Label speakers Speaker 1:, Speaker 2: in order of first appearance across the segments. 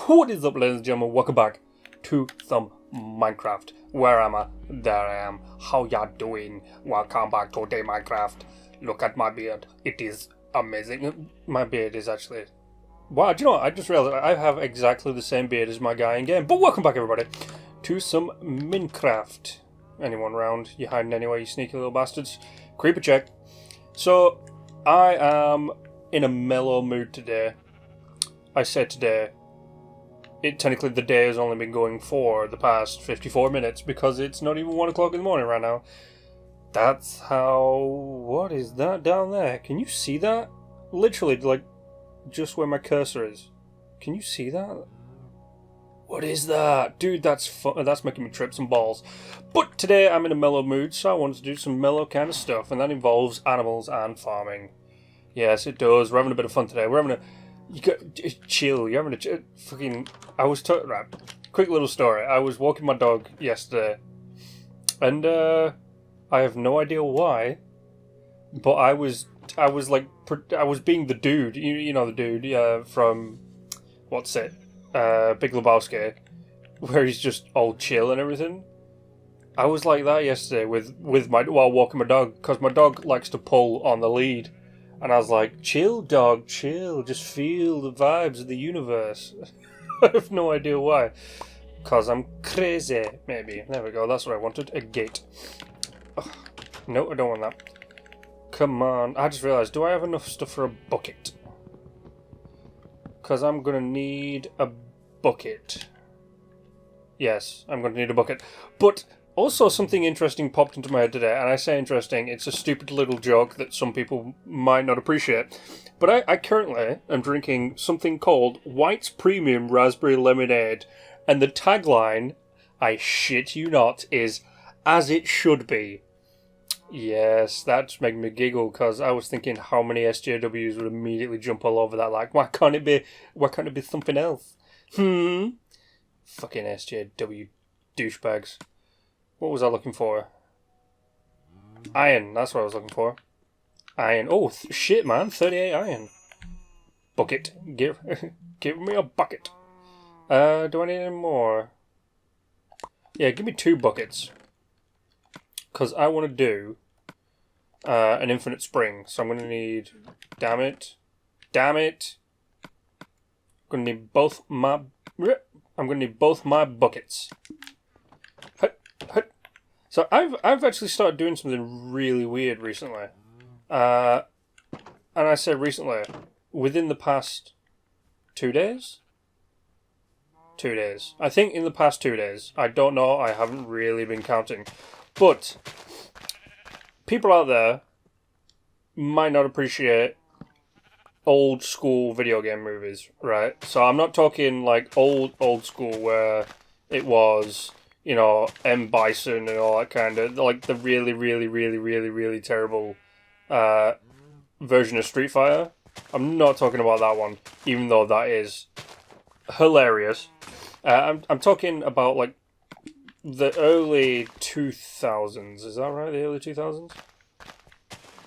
Speaker 1: What is up, ladies and gentlemen? Welcome back to some Minecraft. Where am I? There I am. How ya doing? Welcome back to the Minecraft. Look at my beard. It is amazing. My beard is actually... Wow, do you know what? I just realized I have exactly the same beard as my guy in game. But welcome back, everybody, to some Minecraft. Anyone around? You hiding anywhere, you sneaky little bastards? Creeper check. So, I am in a mellow mood today. I said today. Technically the day has only been going for the past 54 minutes because it's not even 1 o'clock in the morning right now. That's how... What is that down there? Can you see that? Literally, like, just where my cursor is. Can you see that? What is that? Dude, that's fun. That's making me trip some balls. But today I'm in a mellow mood, so I wanted to do some mellow kind of stuff, and that involves animals and farming. Yes, it does. We're having a bit of fun today. We're having a... You got chill. You're having a fucking... Right. Quick little story. I was walking my dog yesterday, and I have no idea why, but I was being the dude. You know the dude from what's it? Big Lebowski, where he's just all chill and everything. I was like that yesterday while walking my dog, because my dog likes to pull on the lead. And I was like, chill, dog, chill. Just feel the vibes of the universe. I have no idea why. Because I'm crazy, maybe. There we go, that's what I wanted. A gate. Ugh. No, I don't want that. Come on. I just realised, do I have enough stuff for a bucket? Because I'm going to need a bucket. Yes, I'm going to need a bucket. But... also, something interesting popped into my head today, and I say interesting, it's a stupid little joke that some people might not appreciate. But I currently am drinking something called White's Premium Raspberry Lemonade, and the tagline, I shit you not, is, as it should be. Yes, that's making me giggle, because I was thinking how many SJWs would immediately jump all over that, like, why can't it be something else? Fucking SJW douchebags. What was I looking for? Iron, that's what I was looking for. Iron. Oh, shit, man. 38 iron. Bucket. Give me a bucket. Do I need any more? Yeah, give me 2 buckets. Because I want to do an infinite spring. So I'm going to need... Damn it. Damn it. I'm going to need both my buckets. So I've actually started doing something really weird recently. And I say recently, within the past 2 days? 2 days. I think in the past 2 days. I don't know, I haven't really been counting. But people out there might not appreciate old school video game movies, right? So I'm not talking like old school where it was... you know, M. Bison and all that kind of, like, the really terrible version of Street Fighter. I'm not talking about that one, even though that is hilarious. I'm talking about, like, the early 2000s. Is that right? The early 2000s?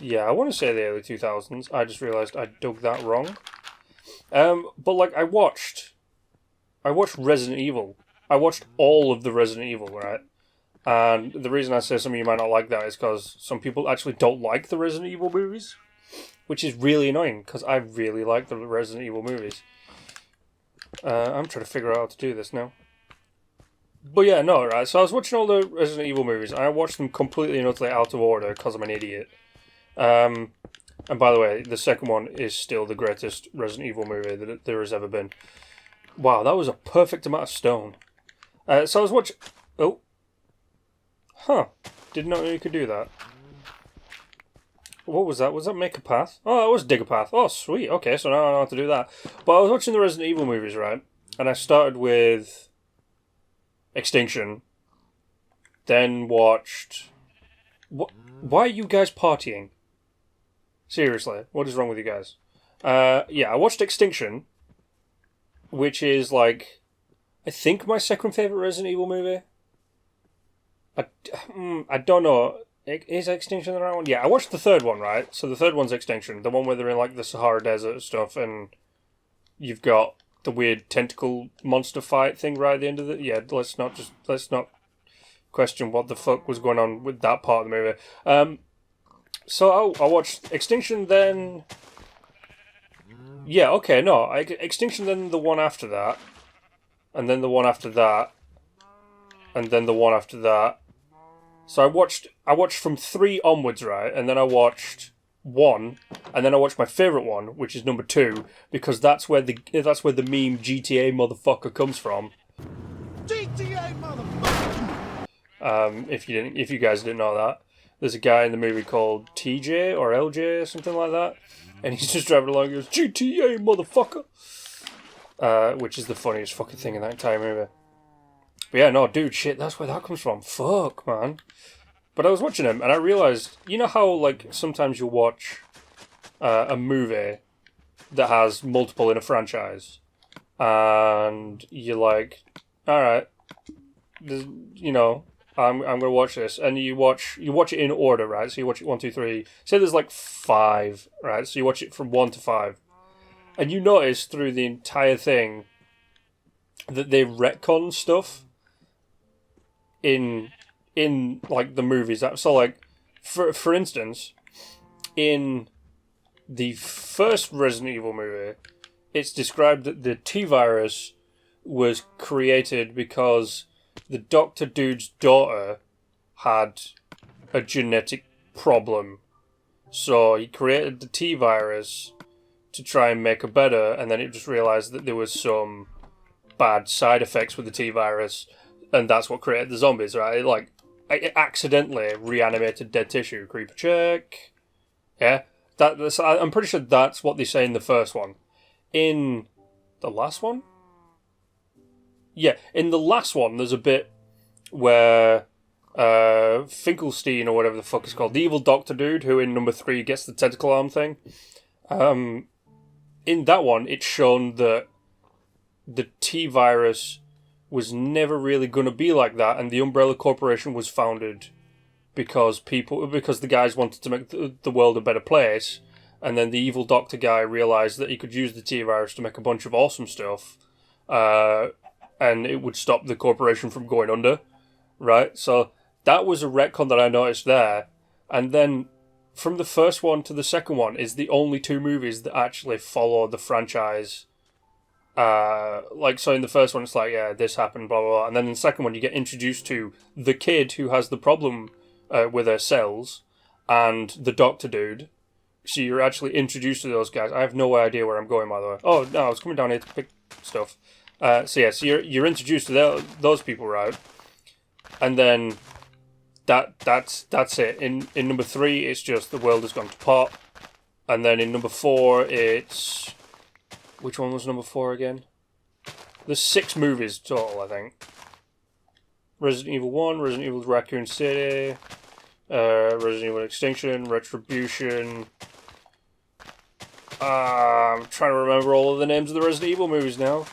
Speaker 1: Yeah, I want to say the early 2000s. I just realised I dug that wrong. But, like, I watched Resident Evil. I watched all of the Resident Evil, right? And the reason I say some of you might not like that is because some people actually don't like the Resident Evil movies, which is really annoying, because I really like the Resident Evil movies. I'm trying to figure out how to do this now. But yeah, no, right? So I was watching all the Resident Evil movies, and I watched them completely and utterly out of order, because I'm an idiot. And by the way, the second one is still the greatest Resident Evil movie that there has ever been. Wow, that was a perfect amount of stone. So I was watching... Oh. Huh. Didn't know you could do that. What was that? Was that make a path? Oh, that was dig a path. Oh, sweet. Okay, so now I know how to do that. But I was watching the Resident Evil movies, right? And I started with... Extinction. Then watched... What? Why are you guys partying? Seriously, what is wrong with you guys? Yeah, I watched Extinction, which is like... I think my second favourite Resident Evil movie. I don't know. Is Extinction the right one? Yeah, I watched the third one, right? So the third one's Extinction. The one where they're in like the Sahara Desert stuff and you've got the weird tentacle monster fight thing right at the end of it. Yeah, let's not question what the fuck was going on with that part of the movie. So I watched Extinction, then... Yeah, okay, no. Extinction, then the one after that. And then the one after that. And then the one after that. So I watched from 3 onwards, right? And then I watched 1. And then I watched my favourite one, which is number 2. Because that's where the meme GTA motherfucker comes from. GTA motherfucker! If you guys didn't know that. There's a guy in the movie called TJ or LJ or something like that. And he's just driving along and goes, GTA, motherfucker! Which is the funniest fucking thing in that entire movie. But yeah, no, dude, shit, that's where that comes from. Fuck, man. But I was watching him, and I realised, you know how, like, sometimes you'll watch a movie that has multiple in a franchise, and you're like, alright, you know... I'm gonna watch this, and you watch it in order, right? So you watch it 1, 2, 3. Say there's like 5, right? So you watch it from 1 to 5, and you notice through the entire thing that they retcon stuff in like the movies. So like for instance, in the first Resident Evil movie, it's described that the T-virus was created because the Doctor Dude's daughter had a genetic problem. So he created the T-virus to try and make her better, and then it just realised that there was some bad side effects with the T-virus, and that's what created the zombies, right? It accidentally reanimated dead tissue. Creeper check. Yeah? I'm pretty sure that's what they say in the first one. In the last one? Yeah, in the last one, there's a bit where Finkelstein, or whatever the fuck it's called, the evil doctor dude, who in number 3 gets the tentacle arm thing, in that one, it's shown that the T-virus was never really going to be like that, and the Umbrella Corporation was founded because the guys wanted to make the world a better place, and then the evil doctor guy realised that he could use the T-virus to make a bunch of awesome stuff, and it would stop the corporation from going under, right? So that was a retcon that I noticed there. And then from the first one to the second one is the only 2 movies that actually follow the franchise. So in the first one, it's like, yeah, this happened, blah, blah, blah. And then in the second one, you get introduced to the kid who has the problem with her cells and the doctor dude. So you're actually introduced to those guys. I have no idea where I'm going, by the way. Oh, no, I was coming down here to pick stuff. So you're introduced to those people, right? And then that's it. In number 3, it's just the world has gone to pot. And then in number 4, it's... Which one was number 4 again? There's 6 movies total, I think. Resident Evil 1, Resident Evil Raccoon City, Resident Evil Extinction, Retribution. I'm trying to remember all of the names of the Resident Evil movies now.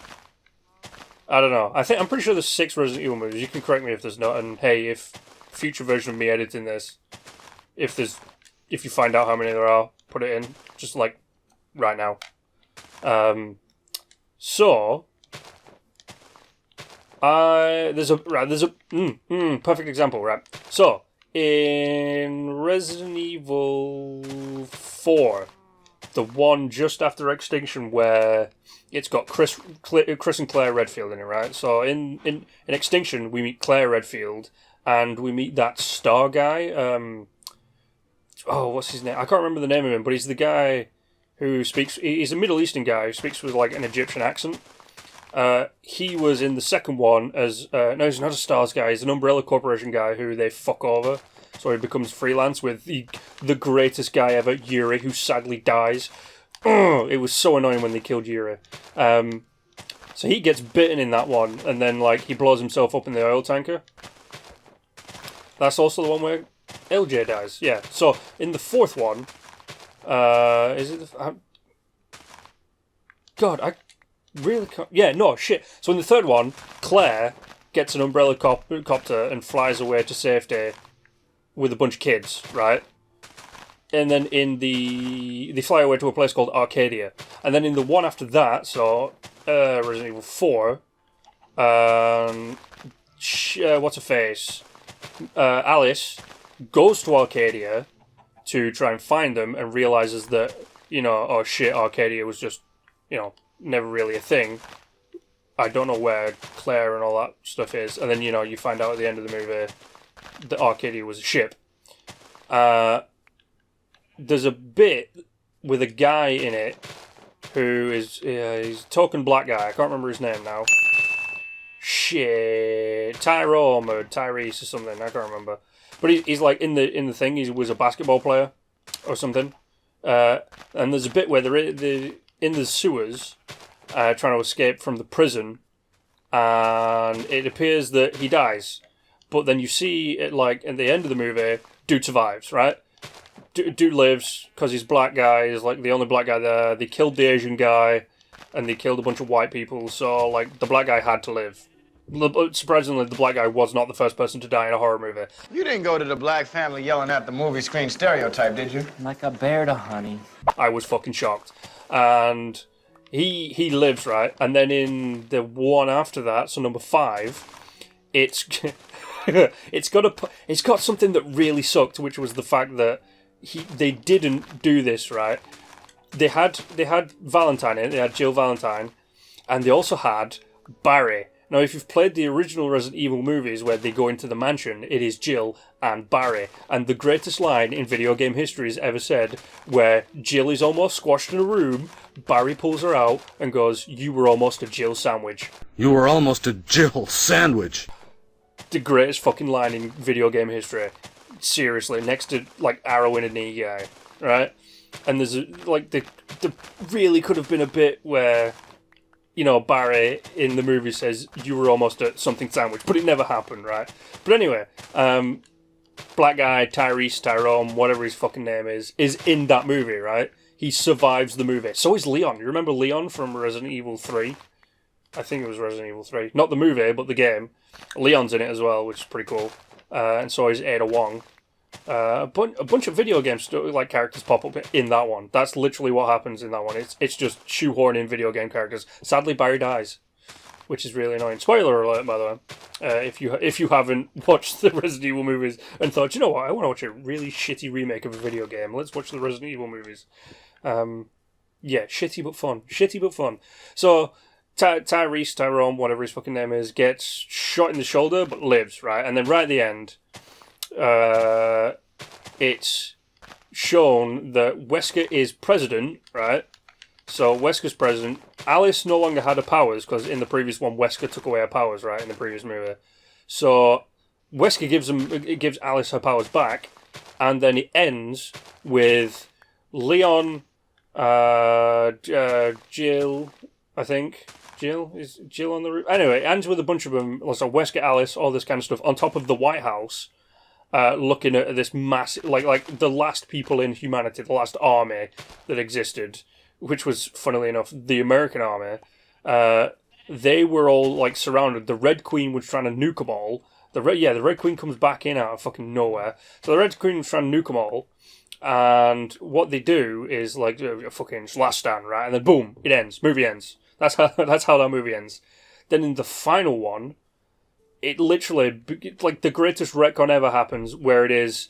Speaker 1: I don't know. I'm pretty sure there's 6 Resident Evil movies. You can correct me if there's not. And hey, if future version of me editing this, if you find out how many there are, put it in. Just like right now. There's a perfect example, right? So in Resident Evil 4, the one just after Extinction, where it's got Chris and Claire Redfield in it, right? So in Extinction, we meet Claire Redfield, and we meet that Star guy. What's his name? I can't remember the name of him, but he's the guy who speaks... He's a Middle Eastern guy who speaks with, like, an Egyptian accent. He was in the second one as... no, he's not a Stars guy. He's an Umbrella Corporation guy who they fuck over. So he becomes freelance with the greatest guy ever, Yuri, who sadly dies. It was so annoying when they killed Yuri. So he gets bitten in that one, and then, like, he blows himself up in the oil tanker. That's also the one where LJ dies. Yeah. So in the fourth one... is it the... God, I really can't... Yeah, no, shit. So in the third one, Claire gets an umbrella copter and flies away to safety with a bunch of kids, right? And then they fly away to a place called Arcadia. And then in the one after that, so Resident Evil 4, what's her face? Alice goes to Arcadia to try and find them and realizes that, oh shit, Arcadia was just, never really a thing. I don't know where Claire and all that stuff is. And then, you find out at the end of the movie that Arcadia was a ship. There's a bit with a guy in it who is he's a token black guy. I can't remember his name now. Shit, Tyrone or Tyrese or something. I can't remember. But he's like in the thing. He was a basketball player or something. And there's a bit where they're in the sewers, trying to escape from the prison, and it appears that he dies. But then you see it like at the end of the movie, dude survives, right? Dude lives because he's black guy. He's like the only black guy there. They killed the Asian guy, and they killed a bunch of white people. So like the black guy had to live. Surprisingly, the black guy was not the first person to die in a horror movie.
Speaker 2: You didn't go to the black family yelling at the movie screen stereotype, did you?
Speaker 3: Like a bear to honey.
Speaker 1: I was fucking shocked. And he lives, right? And then in the one after that, so number 5, it's it's got something that really sucked, which was the fact that they didn't do this, right? They had Valentine in it, they had Jill Valentine, and they also had Barry. Now, if you've played the original Resident Evil movies where they go into the mansion, it is Jill and Barry. And the greatest line in video game history is ever said, where Jill is almost squashed in a room, Barry pulls her out and goes, "You were almost a Jill sandwich."
Speaker 4: You were almost a Jill sandwich.
Speaker 1: The greatest fucking line in video game history. Seriously, next to, like, arrow in a knee guy, right? And there's, there really could have been a bit where, Barry in the movie says, "You were almost a something sandwich," but it never happened, right? But anyway, black guy, Tyrone, whatever his fucking name is in that movie, right? He survives the movie. So is Leon. You remember Leon from Resident Evil 3? I think it was Resident Evil 3. Not the movie, but the game. Leon's in it as well, which is pretty cool. And so is Ada Wong. A bunch of video game characters pop up in that one. That's literally what happens in that one. It's just shoehorning video game characters. Sadly, Barry dies, which is really annoying. Spoiler alert, by the way. If you haven't watched the Resident Evil movies and thought, you know what, I want to watch a really shitty remake of a video game. Let's watch the Resident Evil movies. Yeah, shitty but fun. Shitty but fun. So Tyrone, whatever his fucking name is, gets shot in the shoulder but lives, right? And then right at the end, it's shown that Wesker is president, right? So Wesker's president. Alice no longer had her powers because in the previous one, Wesker took away her powers, right? In the previous movie. So Wesker gives Alice her powers back, and then it ends with Leon, Jill, I think. Is Jill on the roof? Anyway, it ends with a bunch of them. So Wesker, Alice, all this kind of stuff on top of the White House. Looking at this massive, like the last people in humanity, the last army that existed, which was, funnily enough, the American army. They were all like surrounded. The Red Queen was trying to nuke them all. The Red Queen comes back in out of fucking nowhere. So the Red Queen was trying to nuke them all, and what they do is like a fucking last stand, right? And then boom, it ends. Movie ends. That's how that movie ends. Then in the final one, it literally, like, the greatest retcon ever happens, where it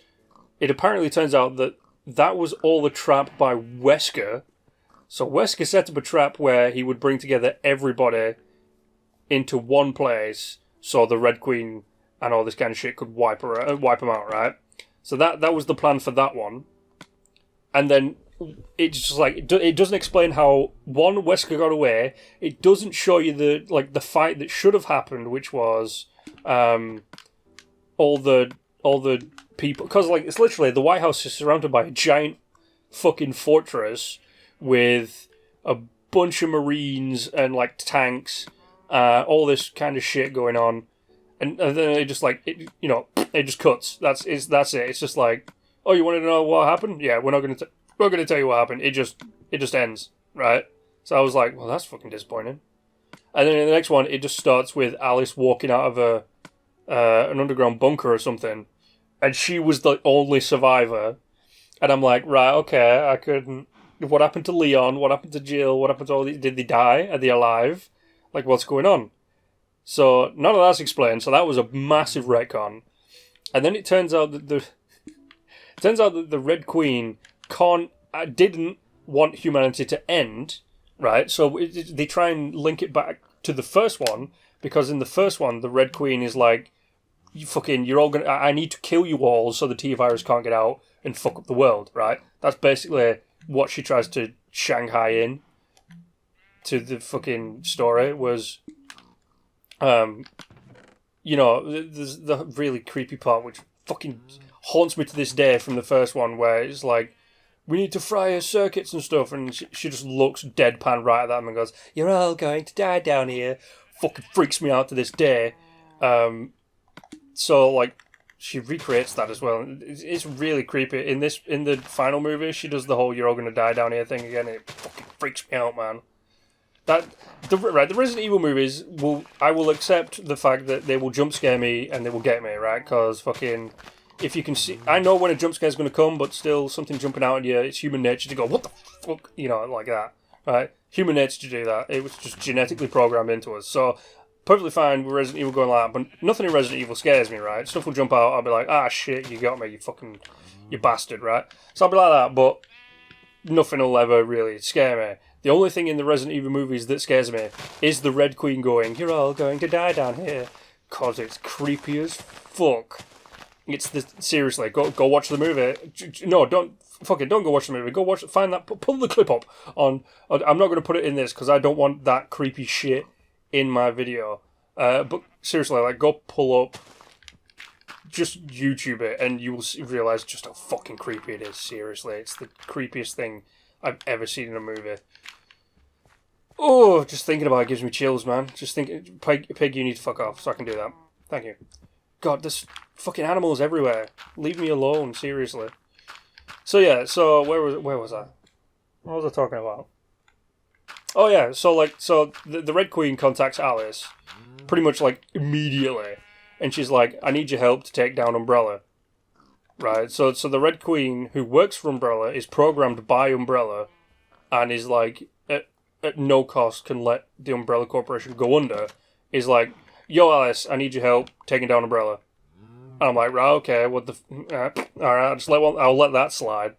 Speaker 1: apparently turns out that was all a trap by Wesker. So Wesker set up a trap where he would bring together everybody into one place, so the Red Queen and all this kind of shit could wipe them out, right? So that was the plan for that one. And then it's just like, it doesn't explain how, one, Wesker got away. It doesn't show you the fight that should have happened, which was all the people, because like it's literally the White House is surrounded by a giant fucking fortress with a bunch of Marines and like tanks, all this kind of shit going on, and then it just it just cuts. That's it. It's just like, oh, you wanted to know what happened? Yeah, we're not gonna tell you what happened. It just ends, right? So I was like, well, that's fucking disappointing. And then in the next one, it just starts with Alice walking out of an underground bunker or something, and she was the only survivor. And I'm like, right, okay, I couldn't. what happened to Leon? What happened to Jill? What happened to all these? Did they die? Are they alive? Like, what's going on? So none of that's explained. So that was a massive retcon. And then it turns out that the Red Queen didn't want humanity to end, right? So they try and link it back to the first one, because in the first one, the Red Queen is like, you're all gonna, I need to kill you all so the T-virus can't get out and fuck up the world, right? That's basically what she tries to Shanghai in to the fucking story was, there's the really creepy part which fucking haunts me to this day from the first one, where it's like, we need to fry her circuits and stuff, and she just looks deadpan right at them and goes, you're all going to die down here. Fucking freaks me out to this day. So, like, she recreates that as well. It's really creepy. In the final movie, she does the whole "you're all gonna die down here" thing again. It fucking freaks me out, man. The Resident Evil movies I will accept the fact that they will jump scare me and they will get me, right? Because fucking, if you can see, I know when a jump scare is going to come, but still something jumping out at you, it's human nature to go, what the fuck, like that, right? Human nature to do that. It was just genetically programmed into us. So, perfectly fine with Resident Evil going like that, but nothing in Resident Evil scares me, right? Stuff will jump out, I'll be like, ah, shit, you got me, you bastard, right? So I'll be like that, but nothing will ever really scare me. The only thing in the Resident Evil movies that scares me is the Red Queen going, you're all going to die down here. Because it's creepy as fuck. Seriously, go watch the movie. No, don't go watch the movie. Go watch, find that, pull the clip up on. I'm not going to put it in this because I don't want that creepy shit in my video. But seriously, like, go pull up, just YouTube it, and you will realise just how fucking creepy it is. Seriously, it's the creepiest thing I've ever seen in a movie. Oh, just thinking about it gives me chills, man. Just thinking, Pig, you need to fuck off so I can do that. Thank you. God, there's fucking animals everywhere. Leave me alone, seriously. So yeah, where was I? What was I talking about? Oh yeah, so the Red Queen contacts Alice pretty much like immediately, and she's like, I need your help to take down Umbrella. Right, so the Red Queen, who works for Umbrella, is programmed by Umbrella, and is like, at no cost can let the Umbrella Corporation go under, is like, yo Alice, I need your help taking down Umbrella. And I'm like, right, okay, what the... alright, I'll let that slide.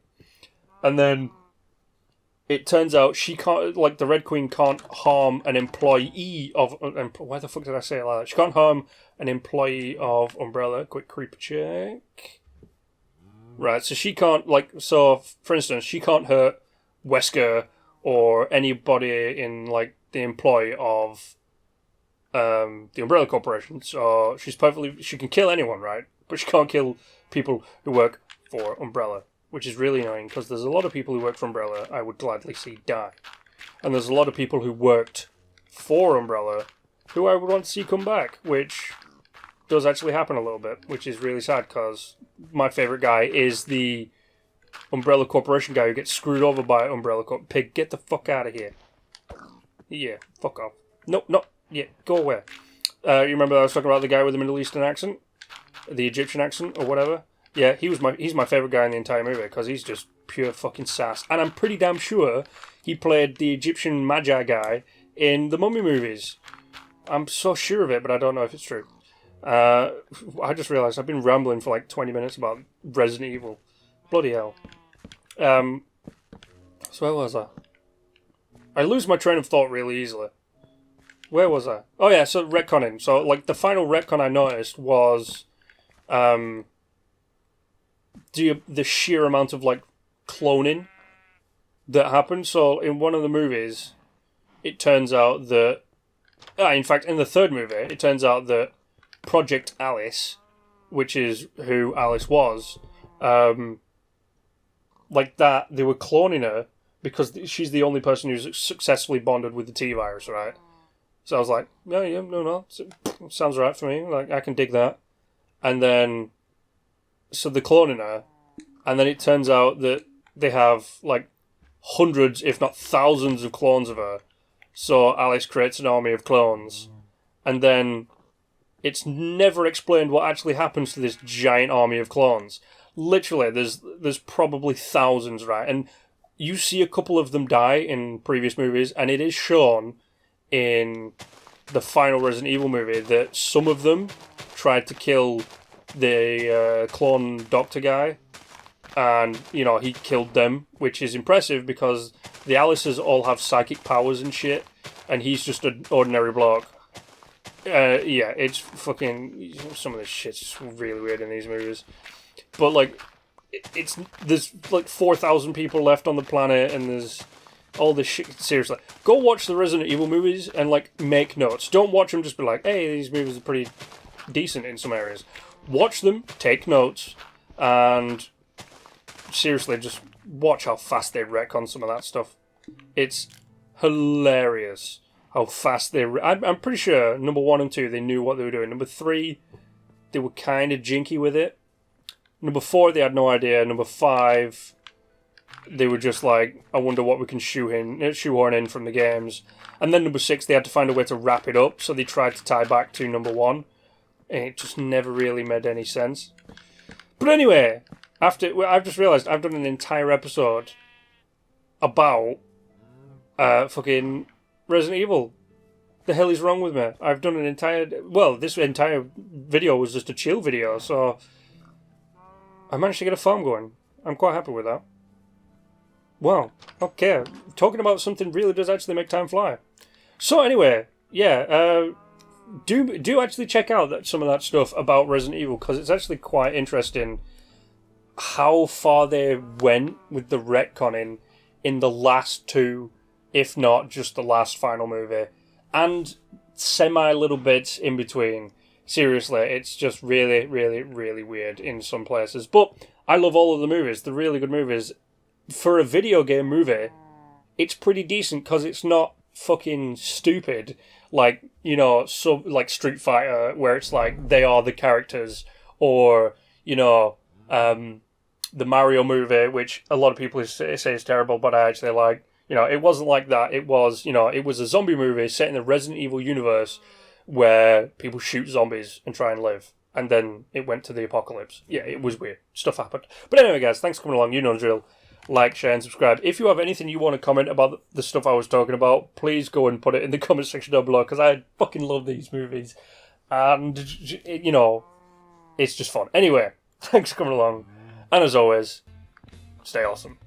Speaker 1: And then it turns out she can't, like, the Red Queen can't harm an employee of... why the fuck did I say it like that? She can't harm an employee of Umbrella. Quick creeper check. Right, so she can't, like, so, for instance, she can't hurt Wesker or anybody in, like, the employ of the Umbrella Corporation. So she can kill anyone, right? But she can't kill people who work for Umbrella, which is really annoying, because there's a lot of people who work for Umbrella I would gladly see die. And there's a lot of people who worked for Umbrella who I would want to see come back, which does actually happen a little bit, which is really sad, because my favourite guy is the Umbrella Corporation guy who gets screwed over by Umbrella Corp. Pig, get the fuck out of here. Yeah, fuck off. No, yeah, go away. You remember I was talking about the guy with the Middle Eastern accent? The Egyptian accent, or whatever? Yeah, he's my favourite guy in the entire movie, because he's just pure fucking sass. And I'm pretty damn sure he played the Egyptian Magi guy in the Mummy movies. I'm so sure of it, but I don't know if it's true. I just realised I've been rambling for like 20 minutes about Resident Evil. Bloody hell. So where was I? I lose my train of thought really easily. Where was I? Oh yeah, so retconning. So like the final retcon I noticed was the sheer amount of like cloning that happened. So in one of the movies, it turns out that in fact in the third movie, it turns out that Project Alice, which is who Alice was, like that, they were cloning her because she's the only person who's successfully bonded with the T-virus, right? So I was like, no, sounds right for me. Like, I can dig that. And then, so they're cloning her, and then it turns out that they have, like, hundreds, if not thousands of clones of her. So Alice creates an army of clones, and then it's never explained what actually happens to this giant army of clones. Literally, there's probably thousands, right? And you see a couple of them die in previous movies, and it is shown in the final Resident Evil movie that some of them tried to kill the clone doctor guy, and, you know, he killed them, which is impressive because the Alices all have psychic powers and shit, and he's just an ordinary bloke. Yeah, it's fucking... Some of this shit's really weird in these movies. But, like, there's, like, 4,000 people left on the planet, and there's all this shit. Seriously. Go watch the Resident Evil movies and, like, make notes. Don't watch them just be like, hey, these movies are pretty decent in some areas. Watch them, take notes, and... seriously, just watch how fast they wreck on some of that stuff. It's hilarious how fast they... I'm pretty sure number 1 and 2, they knew what they were doing. Number 3, they were kind of jinky with it. Number 4, they had no idea. Number 5, they were just like, I wonder what we can shoehorn in from the games. And then number 6, they had to find a way to wrap it up, so they tried to tie back to number 1. And it just never really made any sense. But anyway... I've just realised I've done an entire episode about fucking Resident Evil. The hell is wrong with me? I've done an entire... Well, this entire video was just a chill video, so... I managed to get a farm going. I'm quite happy with that. Wow, okay. Talking about something really does actually make time fly. So anyway, yeah, do actually check out some of that stuff about Resident Evil, because it's actually quite interesting how far they went with the retconning in the last 2, if not just the last final movie, and semi-little bits in between. Seriously, it's just really, really, really weird in some places. But I love all of the movies. They're really good movies. For a video game movie, it's pretty decent because it's not fucking stupid. Like, you know, like Street Fighter, where it's like they are the characters, or, you know... the Mario movie, which a lot of people say is terrible, but I actually like. You know, it wasn't like that. It was, you know, it was a zombie movie set in the Resident Evil universe where people shoot zombies and try and live. And then it went to the apocalypse. Yeah, it was weird. Stuff happened. But anyway, guys, thanks for coming along. You know the drill. Like, share, and subscribe. If you have anything you want to comment about the stuff I was talking about, please go and put it in the comment section down below, because I fucking love these movies. And, you know, it's just fun. Anyway, thanks for coming along. And as always, stay awesome.